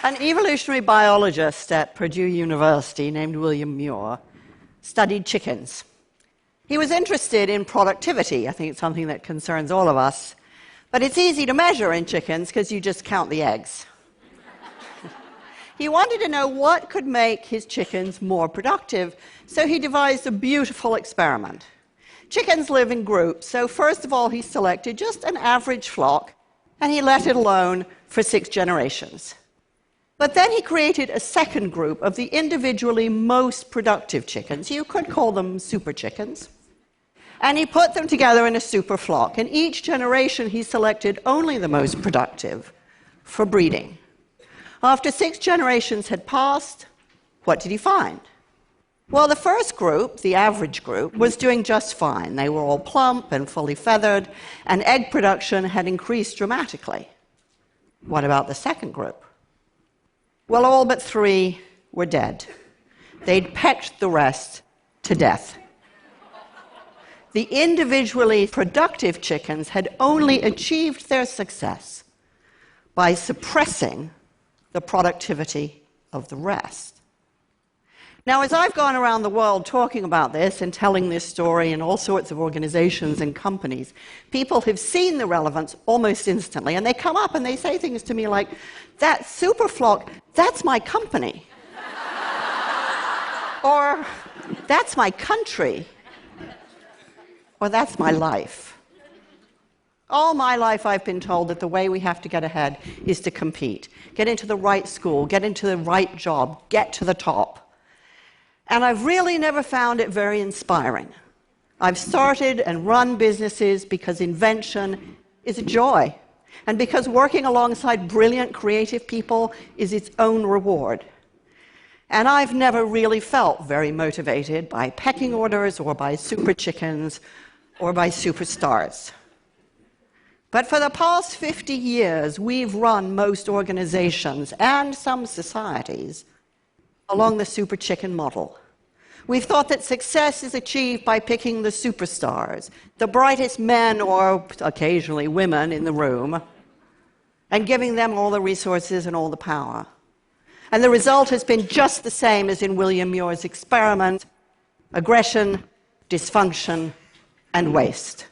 An evolutionary biologist at Purdue University named William Muir studied chickens. He was interested in productivity. I think it's something that concerns all of us. But it's easy to measure in chickens because you just count the eggs. He wanted to know what could make his chickens more productive, so he devised a beautiful experiment. Chickens live in groups, so first of all he selected just an average flock, and he let it alone for 6 generations. But then he created a second group of the individually most productive chickens. You could call them superchickens. And he put them together in a super flock. And each generation he selected only the most productive for breeding. After 6 generations had passed, what did he find? Well, the first group, the average group, was doing just fine. They were all plump and fully feathered, and egg production had increased dramatically. What about the second group? Well, all but 3 were dead. They'd pecked the rest to death. The individually productive chickens had only achieved their success by suppressing the productivity of the rest. Now, as I've gone around the world talking about this and telling this story in all sorts of organizations and companies, people have seen the relevance almost instantly, and they come up and they say things to me like, that super flock, that's my company. Or, that's my country. Or, that's my life. All my life I've been told that the way we have to get ahead is to compete. Get into the right school, get into the right job, get to the top. And I've really never found it very inspiring. I've started and run businesses because invention is a joy, and because working alongside brilliant creative people is its own reward. And I've never really felt very motivated by pecking orders or by super chickens or by superstars. But for the past 50 years, we've run most organizations and some societies along the super chicken model. We've thought that success is achieved by picking the superstars, the brightest men or occasionally women in the room, and giving them all the resources and all the power. And the result has been just the same as in William Muir's experiment: aggression, dysfunction, and waste.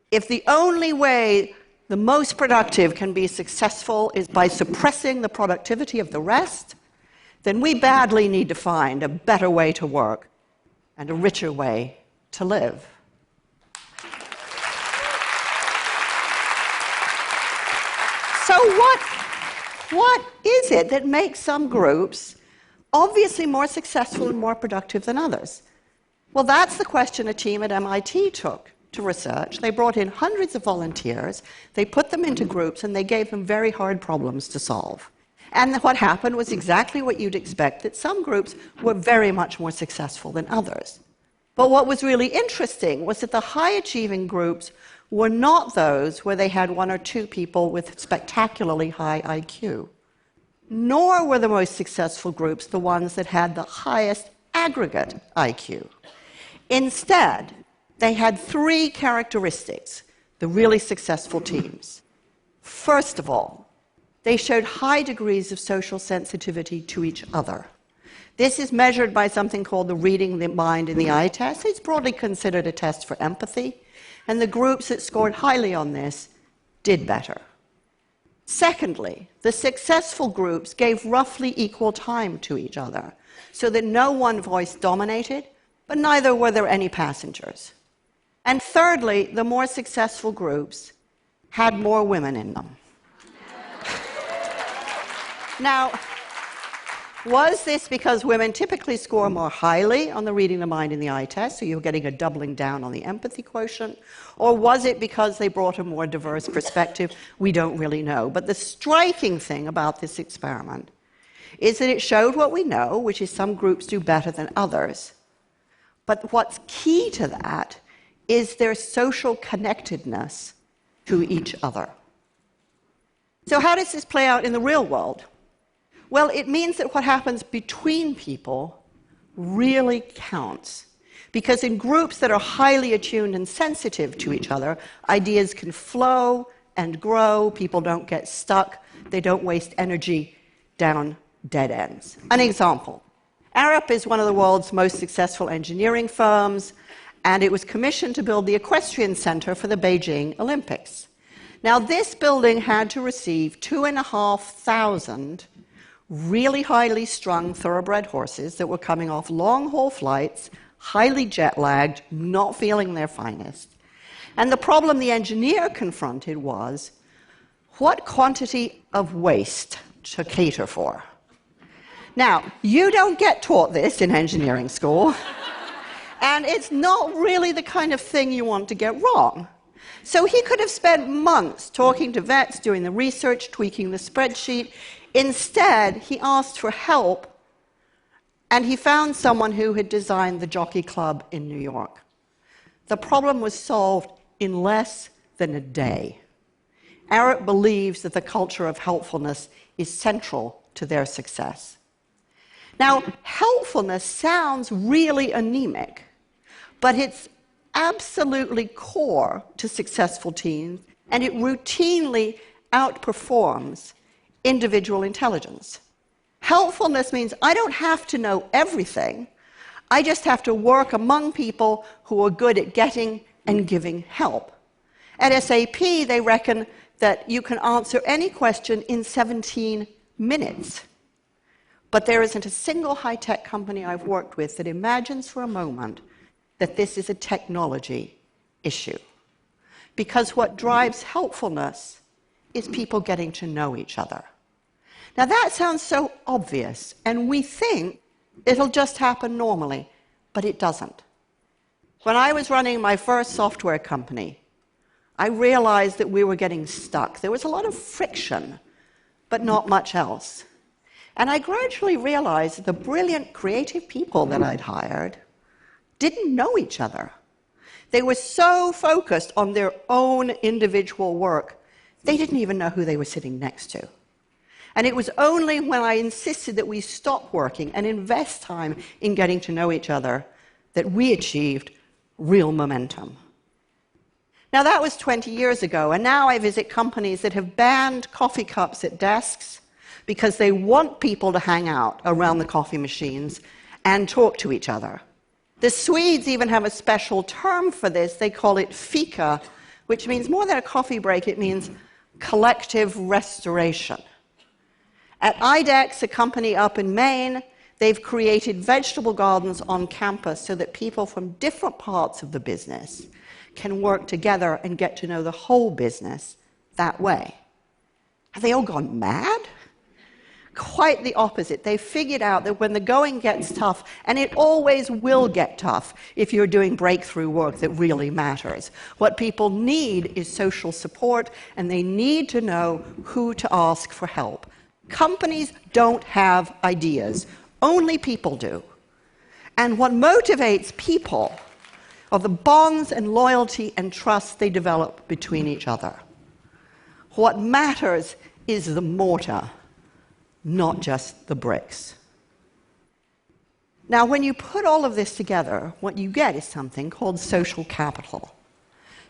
If the only way the most productive can be successful is by suppressing the productivity of the rest, then we badly need to find a better way to work and a richer way to live. So what is it that makes some groups obviously more successful and more productive than others? Well, that's the question a team at MIT took to research. They brought in hundreds of volunteers, they put them into groups, and they gave them very hard problems to solve. And what happened was exactly what you'd expect, that some groups were very much more successful than others. But what was really interesting was that the high-achieving groups were not those where they had 1 or 2 people with spectacularly high IQ, nor were the most successful groups the ones that had the highest aggregate IQ. Instead, they had 3 characteristics, the really successful teams. First of all, they showed high degrees of social sensitivity to each other. This is measured by something called the reading the mind in the eye test. It's broadly considered a test for empathy, and the groups that scored highly on this did better. Secondly, the successful groups gave roughly equal time to each other, so that no one voice dominated, but neither were there any passengers. And thirdly, the more successful groups had more women in them. Now, was this because women typically score more highly on the reading the mind in the eye test, so you're getting a doubling down on the empathy quotient? Or was it because they brought a more diverse perspective? We don't really know. But the striking thing about this experiment is that it showed what we know, which is some groups do better than others. But what's key to that is their social connectedness to each other. So how does this play out in the real world? Well, it means that what happens between people really counts. Because in groups that are highly attuned and sensitive to each other, ideas can flow and grow, people don't get stuck, They don't waste energy down dead ends. An example. Arup is one of the world's most successful engineering firms, and it was commissioned to build the equestrian center for the Beijing Olympics. Now, this building had to receive 2,500 really highly strung thoroughbred horses that were coming off long-haul flights, highly jet-lagged, not feeling their finest. And the problem the engineer confronted was, what quantity of waste to cater for? Now, you don't get taught this in engineering school, and it's not really the kind of thing you want to get wrong. So he could have spent months talking to vets, doing the research, tweaking the spreadsheet. Instead, he asked for help, and he found someone who had designed the Jockey Club in New York. The problem was solved in less than a day. Arup believes that the culture of helpfulness is central to their success. Now, helpfulness sounds really anemic, but it's absolutely core to successful teams, and it routinely outperforms individual intelligence. Helpfulness means I don't have to know everything. I just have to work among people who are good at getting and giving help. At SAP, they reckon that you can answer any question in 17 minutes. But there isn't a single high-tech company I've worked with that imagines for a moment that this is a technology issue. Because what drives helpfulness is people getting to know each other. Now that sounds so obvious, and we think it'll just happen normally, but it doesn't. When I was running my first software company, I realized that we were getting stuck. There was a lot of friction, but not much else. And I gradually realized that the brilliant creative people that I'd hired didn't know each other. They were so focused on their own individual work, they didn't even know who they were sitting next to. And it was only when I insisted that we stop working and invest time in getting to know each other that we achieved real momentum. Now, that was 20 years ago, and now I visit companies that have banned coffee cups at desks because they want people to hang out around the coffee machines and talk to each other. The Swedes even have a special term for this. They call it Fika, which means more than a coffee break, it means collective restoration. At IDEX, a company up in Maine, they've created vegetable gardens on campus so that people from different parts of the business can work together and get to know the whole business that way. Have they all gone mad? Quite the opposite. They figured out that when the going gets tough, and it always will get tough if you're doing breakthrough work that really matters, what people need is social support, and they need to know who to ask for help. Companies don't have ideas. Only people do. And what motivates people are the bonds and loyalty and trust they develop between each other. What matters is the mortar, not just the bricks. Now, when you put all of this together, what you get is something called social capital.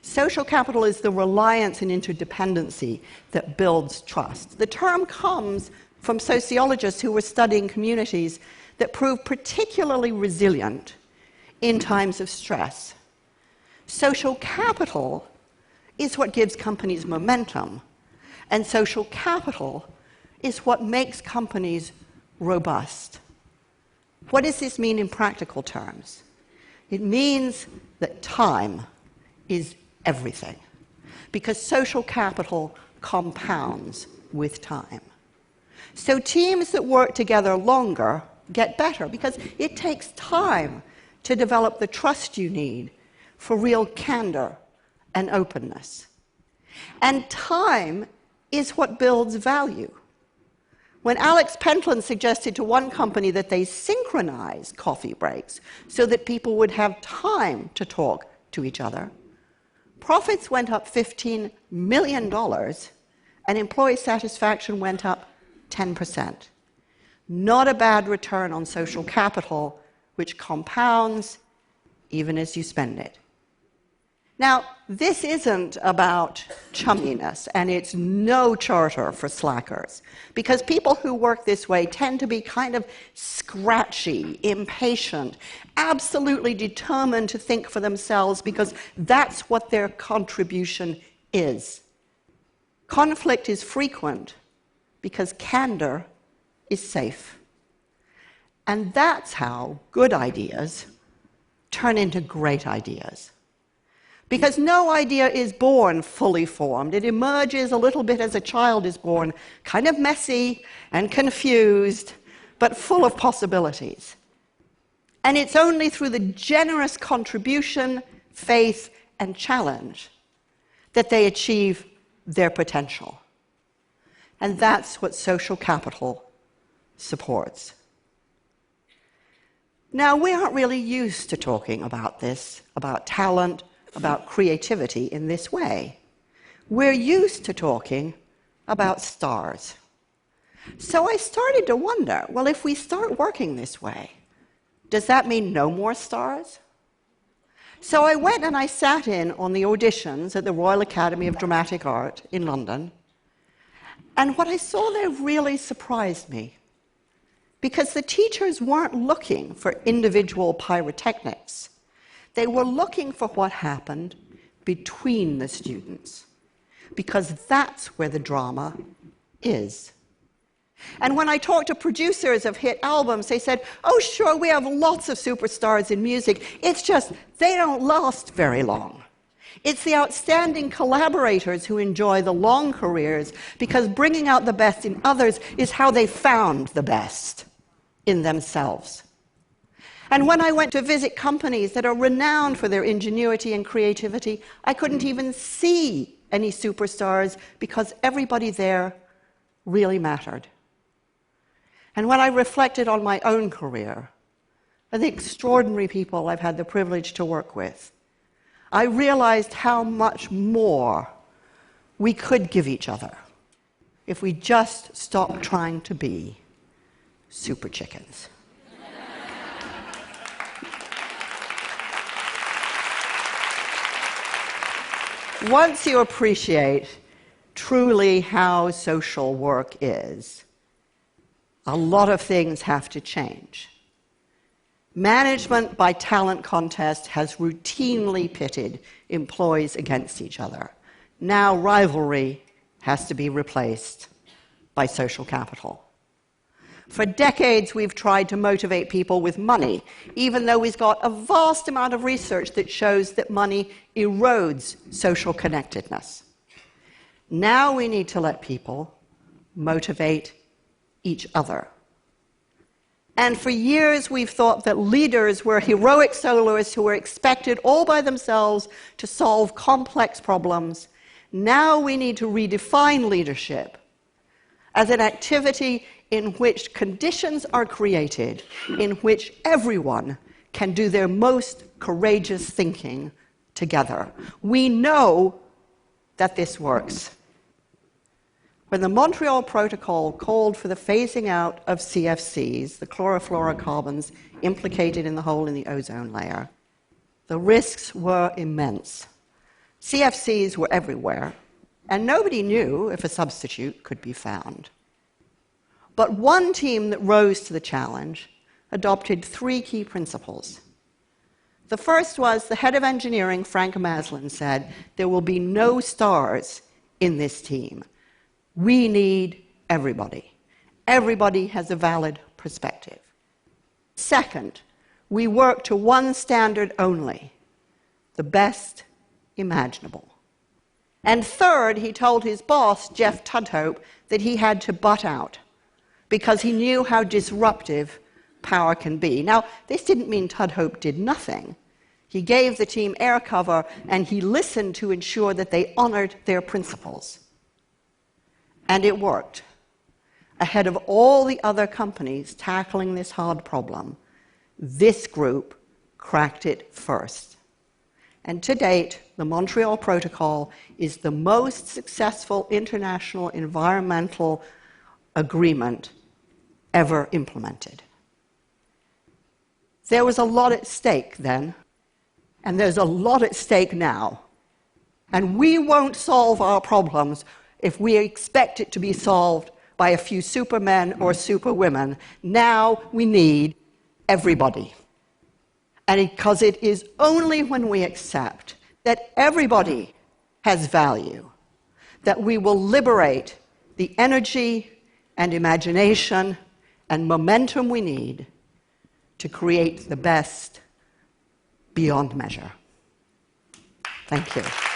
Social capital is the reliance and interdependency that builds trust. The term comes from sociologists who were studying communities that prove particularly resilient in times of stress. Social capital is what gives companies momentum, and social capital is what makes companies robust. What does this mean in practical terms? It means that time is everything, because social capital compounds with time. So teams that work together longer get better, because it takes time to develop the trust you need for real candor and openness. And time is what builds value. When Alex Pentland suggested to one company that they synchronize coffee breaks so that people would have time to talk to each other, profits went up $15 million and employee satisfaction went up 10%. Not a bad return on social capital, which compounds even as you spend it. Now, this isn't about chumminess, and it's no charter for slackers, because people who work this way tend to be kind of scratchy, impatient, absolutely determined to think for themselves because that's what their contribution is. Conflict is frequent because candor is safe. And that's how good ideas turn into great ideas. Because no idea is born fully formed. It emerges a little bit as a child is born, kind of messy and confused, but full of possibilities. And it's only through the generous contribution, faith, and challenge that they achieve their potential. And that's what social capital supports. Now, we aren't really used to talking about this, about talent, about creativity in this way. We're used to talking about stars. So I started to wonder, well, if we start working this way, does that mean no more stars? So I went and I sat in on the auditions at the Royal Academy of Dramatic Art in London, and what I saw there really surprised me, because the teachers weren't looking for individual pyrotechnics. They were looking for what happened between the students, because that's where the drama is. And when I talked to producers of hit albums, they said, oh, sure, we have lots of superstars in music. It's just they don't last very long. It's the outstanding collaborators who enjoy the long careers, because bringing out the best in others is how they found the best in themselves. And when I went to visit companies that are renowned for their ingenuity and creativity, I couldn't even see any superstars because everybody there really mattered. And when I reflected on my own career and the extraordinary people I've had the privilege to work with, I realized how much more we could give each other if we just stopped trying to be super chickens. Once you appreciate truly how social work is, a lot of things have to change. Management by talent contest has routinely pitted employees against each other. Now rivalry has to be replaced by social capital. For decades, we've tried to motivate people with money, even though we've got a vast amount of research that shows that money erodes social connectedness. Now we need to let people motivate each other. And for years, we've thought that leaders were heroic soloists who were expected all by themselves to solve complex problems. Now we need to redefine leadership as an activity in which conditions are created, in which everyone can do their most courageous thinking together. We know that this works. When the Montreal Protocol called for the phasing out of CFCs, the chlorofluorocarbons implicated in the hole in the ozone layer, the risks were immense. CFCs were everywhere, and nobody knew if a substitute could be found. But one team that rose to the challenge adopted 3 key principles. The first was the head of engineering, Frank Maslin, said, there will be no stars in this team. We need everybody. Everybody has a valid perspective. Second, we work to one standard only, the best imaginable. And third, he told his boss, Jeff Tudhope, that he had to butt out, because he knew how disruptive power can be. Now, this didn't mean Tudhope did nothing. He gave the team air cover, and he listened to ensure that they honored their principles. And it worked. Ahead of all the other companies tackling this hard problem, this group cracked it first. And to date, the Montreal Protocol is the most successful international environmental agreement ever implemented. There was a lot at stake then, and there's a lot at stake now And we won't solve our problems if we expect it to be solved by a few supermen or superwomen. Now we need everybody. And because it is only when we accept that everybody has value that we will liberate the energy and imagination and momentum we need to create the best beyond measure. Thank you.